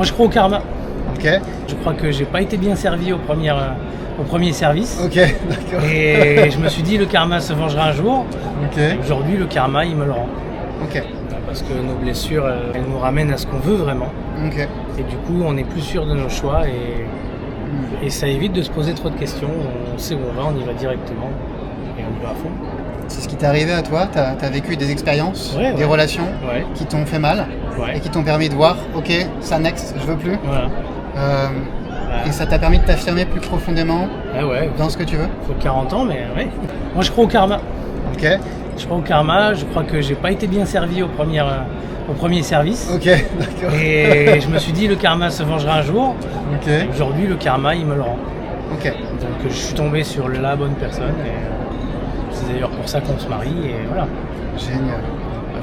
Moi je crois au karma. Ok. Je crois que j'ai pas été bien servi au premier service. Ok, d'accord. Et je me suis dit le karma se vengera un jour. Ok. Et aujourd'hui le karma il me le rend. Ok. Parce que nos blessures elles nous ramènent à ce qu'on veut vraiment. Ok. Et du coup on est plus sûr de nos choix et ça évite de se poser trop de questions. On sait où on va, on y va directement et on y va à fond. C'est ce qui t'est arrivé à toi? T'as vécu des expériences, Ouais, des ouais. relations Ouais. qui t'ont fait mal Ouais. et qui t'ont permis de voir, ok, ça next, je veux plus. Voilà. Et ça t'a permis de t'affirmer plus profondément Ah ouais, dans ce que tu veux. faut 40 ans, mais ouais. Moi je crois au karma. Ok. Je crois au karma, je crois que j'ai pas été bien servi au premier service. Ok, d'accord. Et je me suis dit le karma se vengera un jour. Ok. Et aujourd'hui le karma il me le rend. Ok. Donc je suis tombé sur la bonne personne et c'est d'ailleurs pour ça qu'on se marie et voilà. Génial.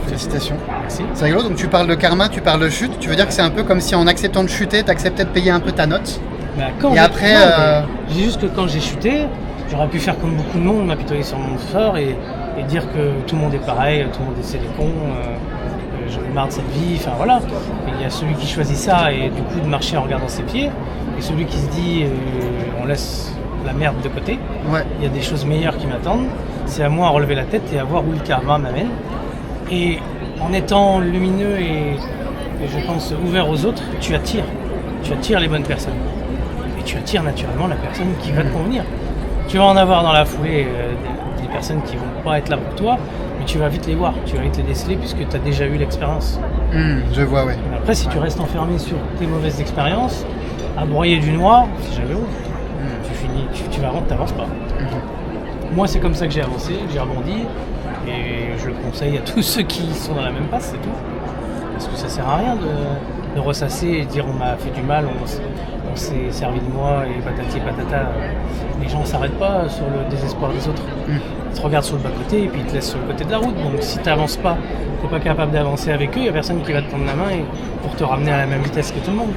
Félicitations. Merci. C'est rigolo, donc tu parles de karma, tu parles de chute, tu veux dire que c'est un peu comme si en acceptant de chuter, t'acceptais de payer un peu ta note. Bah, quand Et j'ai- après, non, mais j'ai juste que quand j'ai chuté, j'aurais pu faire comme beaucoup de monde, m'apitoyer sur mon sort et dire que tout le monde est pareil, tout le monde c'est des cons, j'en ai marre de cette vie, enfin voilà. Et il y a celui qui choisit ça et du coup de marcher en regardant ses pieds, et celui qui se dit on laisse la merde de côté, Ouais. il y a des choses meilleures qui m'attendent, c'est à moi à relever la tête et à voir où le karma m'amène. Et en étant lumineux et je pense ouvert aux autres, tu attires les bonnes personnes. Et tu attires naturellement la personne qui va te convenir. Tu vas en avoir dans la foulée des personnes qui vont pas être là pour toi, mais tu vas vite les voir, tu vas vite les déceler puisque tu as déjà eu l'expérience. Je vois, ouais. Après, si tu restes enfermé sur tes mauvaises expériences, à broyer du noir, c'est jamais bon. Tu t'avances pas. Moi, c'est comme ça que j'ai avancé, que j'ai rebondi, et je le conseille à tous ceux qui sont dans la même passe, c'est tout. Parce que ça sert à rien de ressasser et de dire on m'a fait du mal, on s'est servi de moi et patati et patata. Les gens ne s'arrêtent pas sur le désespoir des autres. Ils te regardent sur le bas-côté et puis ils te laissent sur le côté de la route. Donc si tu n'avances pas, tu n'es pas capable d'avancer avec eux, il n'y a personne qui va te tendre la main pour te ramener à la même vitesse que tout le monde.